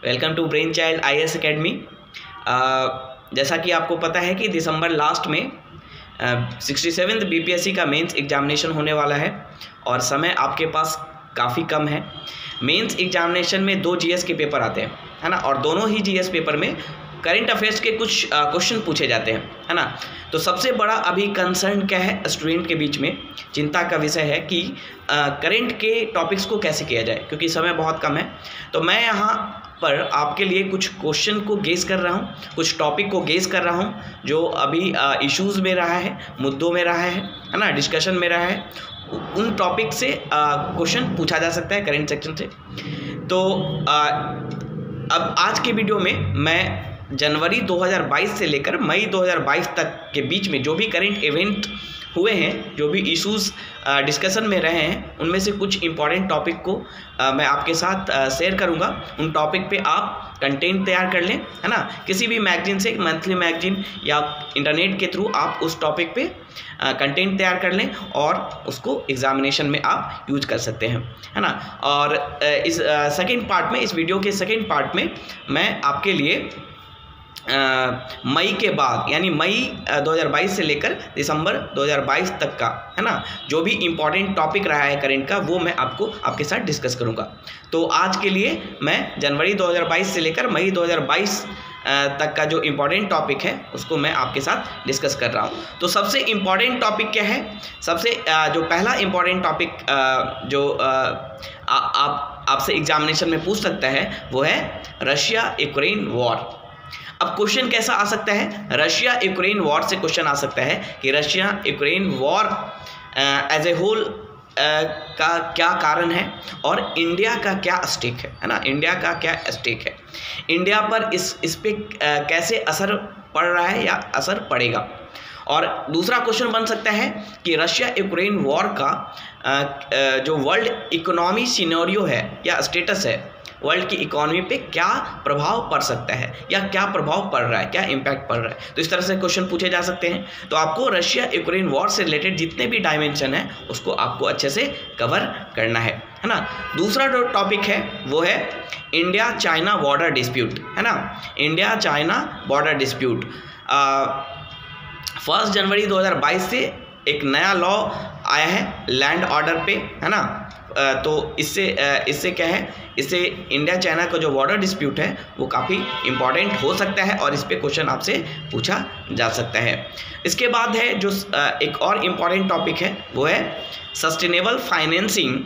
Welcome to brain child IAS academy. जैसा कि आपको पता है कि दिसंबर लास्ट में 67th BPSC का मेंस एग्जामिनेशन होने वाला है और समय आपके पास काफ़ी कम है। मेंस एग्जामिनेशन में 2 GS के पेपर आते हैं, है ना, और दोनों ही GS पेपर में करंट अफेयर्स के कुछ क्वेश्चन पूछे जाते हैं, है ना। तो सबसे बड़ा अभी कंसर्न क्या है, स्टूडेंट के बीच में चिंता का विषय है कि करंट के टॉपिक्स को कैसे किया जाए, क्योंकि समय बहुत कम है। तो मैं यहाँ पर आपके लिए कुछ क्वेश्चन को गेस कर रहा हूँ, कुछ टॉपिक को गेस कर रहा हूँ जो अभी इश्यूज़ में रहा है, मुद्दों में रहा है ना, डिस्कशन में रहा है। उन टॉपिक से क्वेश्चन पूछा जा सकता है करंट सेक्शन से। तो अब आज के वीडियो में मैं जनवरी 2022 से लेकर मई 2022 तक के बीच में जो भी करंट इवेंट हुए हैं, जो भी इश्यूज़ डिस्कशन में रहे हैं, उनमें से कुछ इम्पॉर्टेंट टॉपिक को मैं आपके साथ शेयर करूंगा। उन टॉपिक पे आप कंटेंट तैयार कर लें, है ना। किसी भी मैगजीन से, मंथली मैगजीन या इंटरनेट के थ्रू आप उस टॉपिक पे कंटेंट तैयार कर लें और उसको एग्जामिनेशन में आप यूज कर सकते हैं, है ना। और इस सेकेंड पार्ट में, इस वीडियो के सेकेंड पार्ट में मैं आपके लिए मई के बाद यानी मई 2022 से लेकर दिसंबर 2022 तक का, है ना, जो भी इम्पॉर्टेंट टॉपिक रहा है करंट का, वो मैं आपके साथ डिस्कस करूंगा। तो आज के लिए मैं जनवरी 2022 से लेकर मई 2022 तक का जो इम्पॉर्टेंट टॉपिक है उसको मैं आपके साथ डिस्कस कर रहा हूँ। तो सबसे इम्पॉर्टेंट टॉपिक क्या है, सबसे जो पहला इम्पॉर्टेंट टॉपिक जो आपसे एग्जामिनेशन में पूछ सकता है वो है रशिया यूक्रेन वॉर। अब क्वेश्चन कैसा आ सकता है, रशिया यूक्रेन वॉर से क्वेश्चन आ सकता है कि Russia Ukraine war as a whole का क्या कारण है और इंडिया का क्या स्टेक है ना, इंडिया का क्या स्टेक है, इंडिया पर इस पे कैसे असर पड़ रहा है या असर पड़ेगा। और दूसरा क्वेश्चन बन सकता है कि रशिया यूक्रेन वॉर का जो वर्ल्ड इकोनॉमी सिनेरियो है या स्टेटस है, वर्ल्ड की इकोनॉमी पे क्या प्रभाव पड़ सकता है या क्या प्रभाव पड़ रहा है, क्या इम्पैक्ट पड़ रहा है। तो इस तरह से क्वेश्चन पूछे जा सकते हैं। तो आपको रशिया यूक्रेन वॉर से रिलेटेड जितने भी डायमेंशन है उसको आपको अच्छे से कवर करना है ना। दूसरा जो टॉपिक है वो है इंडिया चाइना बॉर्डर डिस्प्यूट, है ना, इंडिया चाइना बॉर्डर डिस्प्यूट। 1 जनवरी 2022 से एक नया लॉ आया है लैंड ऑर्डर पे, है ना। तो इससे क्या है, इससे इंडिया चाइना का जो बॉर्डर डिस्प्यूट है वो काफ़ी इम्पॉर्टेंट हो सकता है और इस पे क्वेश्चन आपसे पूछा जा सकता है। इसके बाद है जो एक और इम्पॉर्टेंट टॉपिक है वो है sustainable financing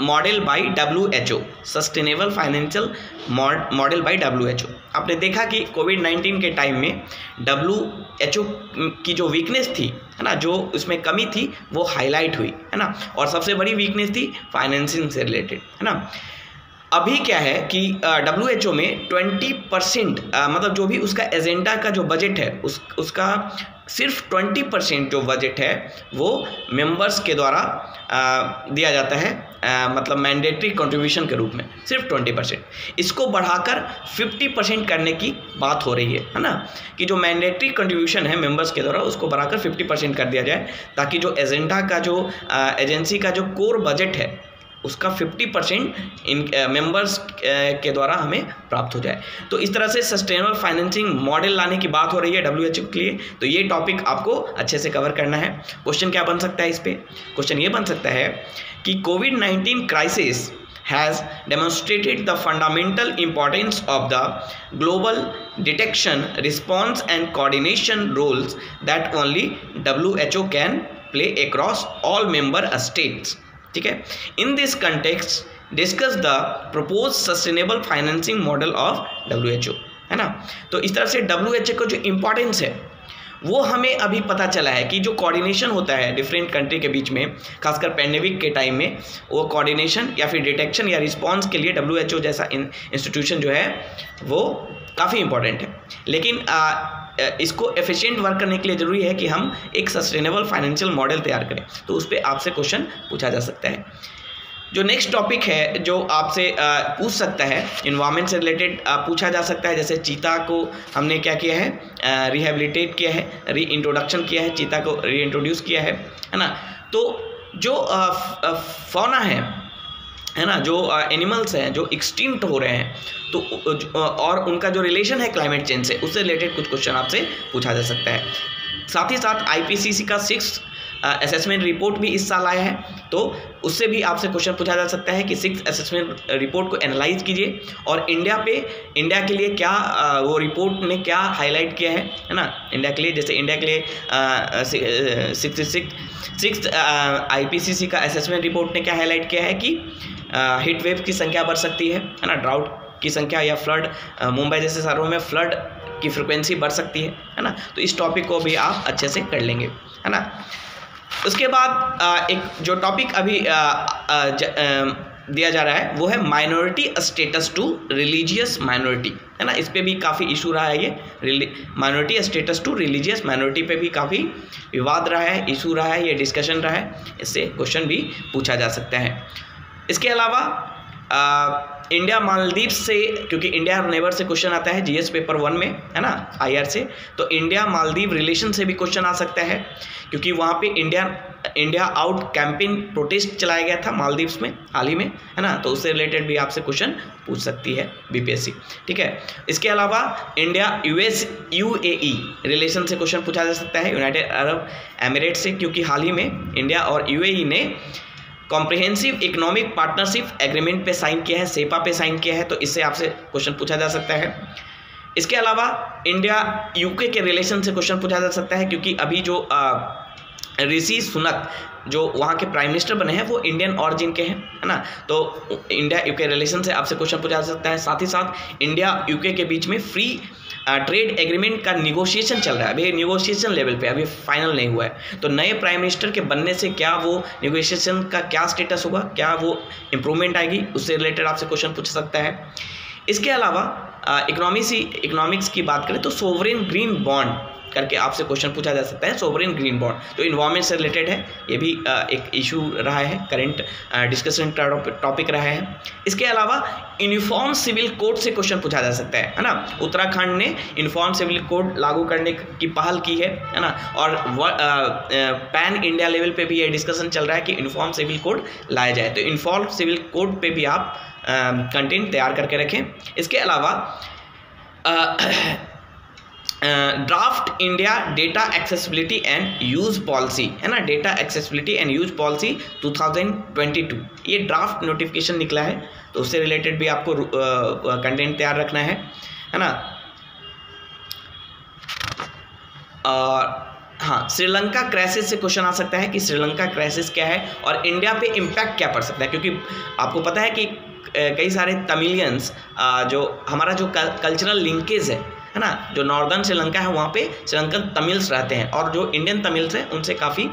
model by WHO, sustainable financial model by WHO। आपने देखा कि कोविड-19 के टाइम में WHO की जो वीकनेस थी, है ना, जो उसमें कमी थी वो हाईलाइट हुई, है ना, और सबसे बड़ी वीकनेस थी फाइनेंसिंग से रिलेटेड, है ना। अभी क्या है कि WHO में 20% मतलब जो भी उसका एजेंडा का जो बजट है उसका सिर्फ 20% जो बजट है वो मेंबर्स के द्वारा दिया जाता है, मतलब मैंडेटरी कंट्रीब्यूशन के रूप में सिर्फ 20%। इसको बढ़ाकर 50% करने की बात हो रही है ना, कि जो मैंडेटरी कंट्रीब्यूशन है मेंबर्स के द्वारा उसको बढ़ाकर 50% कर दिया जाए, ताकि जो एजेंडा का जो एजेंसी का जो कोर बजट है उसका 50% इन मेंबर्स के द्वारा हमें प्राप्त हो जाए। तो इस तरह से सस्टेनेबल फाइनेंसिंग मॉडल लाने की बात हो रही है WHO के लिए। तो ये टॉपिक आपको अच्छे से कवर करना है। क्वेश्चन क्या बन सकता है इस पे, क्वेश्चन ये बन सकता है कि कोविड-19 crisis has demonstrated the fundamental importance of the global detection, response and coordination roles that only WHO can play across all member states। ठीक है, in this context discuss the propose sustainable financing model of WHO, है ना। तो इस तरह से WHO का जो इम्पोर्टेंस है वो हमें अभी पता चला है कि जो कोऑर्डिनेशन होता है डिफरेंट कंट्री के बीच में, खासकर पैंडेमिक के टाइम में, वो कोऑर्डिनेशन या फिर डिटेक्शन या रिस्पांस के लिए WHO जैसा इंस्टीट्यूशन जो है वो काफ़ी इंपॉर्टेंट है। लेकिन इसको एफिशिएंट वर्क करने के लिए ज़रूरी है कि हम एक सस्टेनेबल फाइनेंशियल मॉडल तैयार करें। तो उस पर आपसे क्वेश्चन पूछा जा सकता है। जो नेक्स्ट टॉपिक है जो आपसे पूछ सकता है, इन्वायरमेंट से रिलेटेड पूछा जा सकता है। जैसे चीता को हमने क्या किया है, रिहेबिलिटेट किया है, री इंट्रोडक्शन किया है, चीता को री इंट्रोड्यूस किया है ना। तो जो फौना है है ना, जो एनिमल्स हैं जो एक्सटिंक्ट हो रहे हैं, तो और उनका जो रिलेशन है क्लाइमेट चेंज से, उससे रिलेटेड कुछ क्वेश्चन आपसे पूछा जा सकता है। साथ ही साथ IPCC का 6th असेसमेंट रिपोर्ट भी इस साल आया है, तो उससे भी आपसे क्वेश्चन पूछा जा सकता है कि 6th असेसमेंट रिपोर्ट को एनालाइज कीजिए और इंडिया के लिए क्या वो रिपोर्ट ने क्या हाईलाइट किया है ना, इंडिया के लिए। जैसे इंडिया के लिए 6th IPCC का असेसमेंट रिपोर्ट ने क्या हाईलाइट किया है कि हीट वेव की संख्या बढ़ सकती है ना, ड्राउट की संख्या या फ्लड, मुंबई जैसे शहरों में फ्लड की फ्रिक्वेंसी बढ़ सकती है ना। तो इस टॉपिक को भी आप अच्छे से कर लेंगे, है ना। उसके बाद एक जो टॉपिक अभी दिया जा रहा है वो है minority status to religious minority, है ना। इस पे भी काफ़ी इशू रहा है, ये minority status to religious minority पे भी काफ़ी विवाद रहा है, इशू रहा है, ये डिस्कशन रहा है, इससे क्वेश्चन भी पूछा जा सकता है। इसके अलावा इंडिया मालदीव से, क्योंकि इंडिया और नेबर से क्वेश्चन आता है GS पेपर 1 में, है ना, IR से, तो इंडिया मालदीव रिलेशन से भी क्वेश्चन आ सकता है, क्योंकि वहाँ पे इंडिया आउट कैंपेन प्रोटेस्ट चलाया गया था मालदीव्स में हाल ही में, है ना, तो उससे रिलेटेड भी आपसे क्वेश्चन पूछ सकती है BPSC, ठीक है। इसके अलावा इंडिया UAE रिलेशन से क्वेश्चन पूछा जा सकता है, यूनाइटेड अरब एमिरेट से, क्योंकि हाल ही में इंडिया और UAE ने कॉम्प्रिहेंसिव इकोनॉमिक पार्टनरशिप एग्रीमेंट पे साइन किया है, सेपा पे साइन किया है, तो इससे आपसे क्वेश्चन पूछा जा सकता है। इसके अलावा इंडिया UK के रिलेशन से क्वेश्चन पूछा जा सकता है, क्योंकि अभी जो ऋषि सुनक जो वहाँ के प्राइम मिनिस्टर बने हैं वो इंडियन ऑरिजिन के हैं, है ना, तो इंडिया UK रिलेशन से आपसे क्वेश्चन पूछा जा सकता है। साथ ही साथ इंडिया UK के बीच में फ्री ट्रेड एग्रीमेंट का निगोशिएशन चल रहा है, अभी निगोशिएशन लेवल पे, अभी फाइनल नहीं हुआ है, तो नए प्राइम मिनिस्टर के बनने से क्या वो निगोशिएशन का क्या स्टेटस होगा, क्या वो इम्प्रूवमेंट आएगी, उससे रिलेटेड आपसे क्वेश्चन पूछ सकता है। इसके अलावा इकोनॉमिक्स की बात करें तो सोवरेन ग्रीन बॉन्ड करके आपसे क्वेश्चन पूछा जा सकता है, सोवरेन ग्रीन बॉन्ड जो इन्वायरमेंट से रिलेटेड है, ये भी एक इशू रहा है, करंट डिस्कशन टॉपिक रहा है। इसके अलावा यूनिफॉर्म सिविल कोड से क्वेश्चन पूछा जा सकता है ना, उत्तराखंड ने यूनिफॉर्म सिविल कोड लागू करने की पहल की है ना, और पैन इंडिया लेवल पे भी ये डिस्कशन चल रहा है कि यूनिफॉर्म सिविल कोड लाया जाए, तो यूनिफॉर्म सिविल कोड पे भी आप कंटेंट तैयार करके रखें। इसके अलावा draft India data accessibility and use policy, है ना, data accessibility and use policy 2022, ये ड्राफ्ट नोटिफिकेशन निकला है, तो उससे रिलेटेड भी आपको कंटेंट तैयार रखना है ना। और हाँ, श्रीलंका क्राइसिस से क्वेश्चन आ सकता है कि श्रीलंका क्राइसिस क्या है और इंडिया पे इम्पैक्ट क्या पड़ सकता है, क्योंकि आपको पता है कि कई सारे तमिलियंस जो हमारा जो कल्चरल लिंकेज है ना, जो नॉर्दर्न श्रीलंका है वहाँ पे श्रीलंकन तमिल्स रहते हैं और जो इंडियन तमिल्स हैं उनसे काफ़ी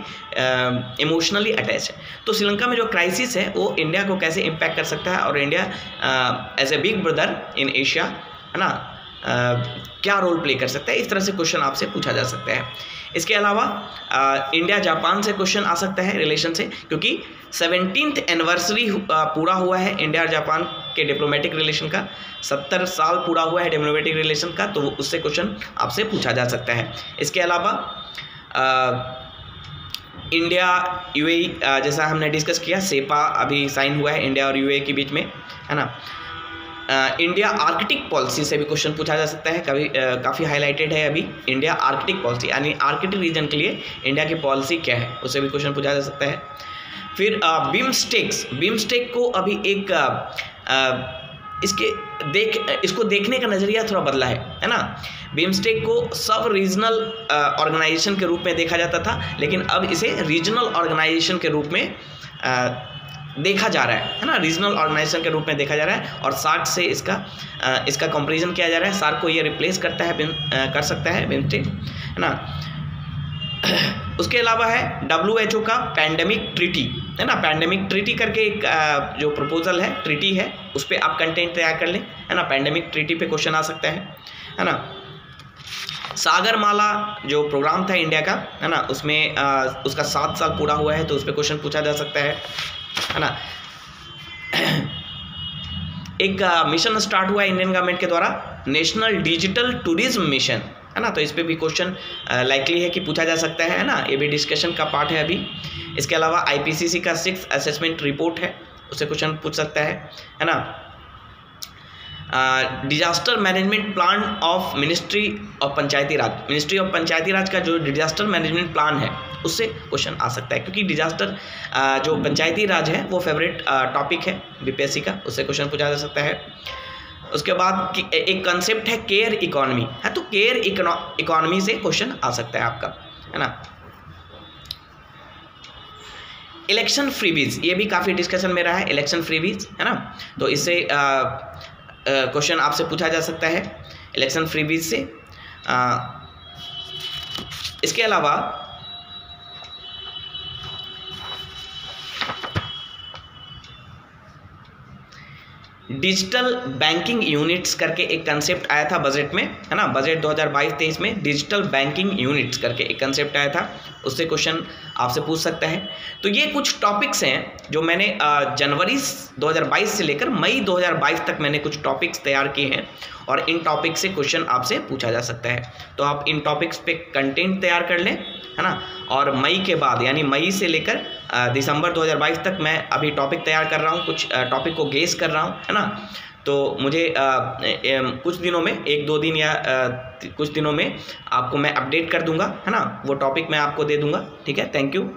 इमोशनली अटैच है, तो श्रीलंका में जो क्राइसिस है वो इंडिया को कैसे इम्पैक्ट कर सकता है और India as a big brother in Asia, है ना, क्या रोल प्ले कर सकता है, इस तरह से क्वेश्चन आपसे पूछा जा सकता है। इसके अलावा इंडिया जापान से क्वेश्चन आ सकता है रिलेशन से, क्योंकि 17th एनिवर्सरी पूरा हुआ है इंडिया और जापान के डिप्लोमेटिक रिलेशन का, 70 साल पूरा हुआ है डिप्लोमेटिक रिलेशन का, तो उससे क्वेश्चन आपसे पूछा जा सकता है। इसके अलावा इंडिया UAE जैसा हमने डिस्कस किया, सेपा अभी साइन हुआ है इंडिया और UAE के बीच में, है ना। इंडिया आर्कटिक पॉलिसी से भी क्वेश्चन पूछा जा सकता है, काफ़ी हाईलाइटेड है अभी इंडिया आर्कटिक पॉलिसी, यानी आर्कटिक रीजन के लिए इंडिया की पॉलिसी क्या है, उससे भी क्वेश्चन पूछा जा सकता है। फिर बिम्स्टेक को अभी एक इसको देखने का नज़रिया थोड़ा बदला है ना। बिम्स्टेक को सब रीजनल ऑर्गेनाइजेशन के रूप में देखा जाता था, लेकिन अब इसे रीजनल ऑर्गेनाइजेशन के रूप में देखा जा रहा है ना, रीजनल ऑर्गेनाइजेशन के रूप में देखा जा रहा है, और सार्क से इसका कंपैरिजन किया जा रहा है, सार्क को ये रिप्लेस कर सकता है बिम्स्टेक, है ना। उसके अलावा है WHO का पैंडेमिक ट्रीटी, है ना, पैंडेमिक ट्रीटी करके एक जो प्रपोजल है, ट्रीटी है, उस पर आप कंटेंट तैयार कर लें, है ना, पैंडेमिक ट्रीटी पे क्वेश्चन आ सकता है ना। सागरमाला जो प्रोग्राम था इंडिया का, है ना, उसमें उसका 7 साल पूरा हुआ है, तो उस पर क्वेश्चन पूछा जा सकता है ना। एक मिशन स्टार्ट हुआ है इंडियन गवर्नमेंट के द्वारा, नेशनल डिजिटल टूरिज्म मिशन, है ना, तो इस पे भी क्वेश्चन लाइकली है कि पूछा जा सकता है ना, ये भी डिस्कशन का पार्ट है अभी। इसके अलावा IPCC का 6th असेसमेंट रिपोर्ट है उससे क्वेश्चन पूछ सकता है ना। Disaster management plan of ministry of Panchayati Raj, ministry of Panchayati Raj का जो डिजास्टर मैनेजमेंट प्लान है उससे क्वेश्चन आ सकता है, क्योंकि डिजास्टर जो पंचायती राज है वो फेवरेट टॉपिक है बीपीएससी का, उससे क्वेश्चन पूछा जा सकता है। उसके बाद एक कंसेप्ट है केयर इकोनॉमी, है तो केयर इकोनॉमी से क्वेश्चन आ सकता है आपका, है ना। इलेक्शन फ्रीबीज, ये भी काफ़ी डिस्कशन में रहा है, इलेक्शन फ्रीबीज, है ना। तो इससे क्वेश्चन आपसे पूछा जा सकता है इलेक्शन फ्रीबीज से। इसके अलावा डिजिटल बैंकिंग यूनिट्स करके एक कंसेप्ट आया था बजट में, है ना। बजट 2022-23 में डिजिटल बैंकिंग यूनिट्स करके एक कंसेप्ट आया था, उससे क्वेश्चन आपसे पूछ सकता है। तो ये कुछ टॉपिक्स हैं जो मैंने जनवरी 2022 से लेकर मई 2022 तक मैंने कुछ टॉपिक्स तैयार किए हैं, और इन टॉपिक से क्वेश्चन आपसे पूछा जा सकता है। तो आप इन टॉपिक्स पे कंटेंट तैयार कर लें, है ना। और मई के बाद यानी मई से लेकर दिसंबर 2022 तक मैं अभी टॉपिक तैयार कर रहा हूँ, कुछ टॉपिक को गेस कर रहा हूँ, है ना। तो मुझे कुछ दिनों में 1-2 दिन या कुछ दिनों में आपको मैं अपडेट कर दूंगा, है ना। वो टॉपिक मैं आपको दे दूंगा, ठीक है। Thank you.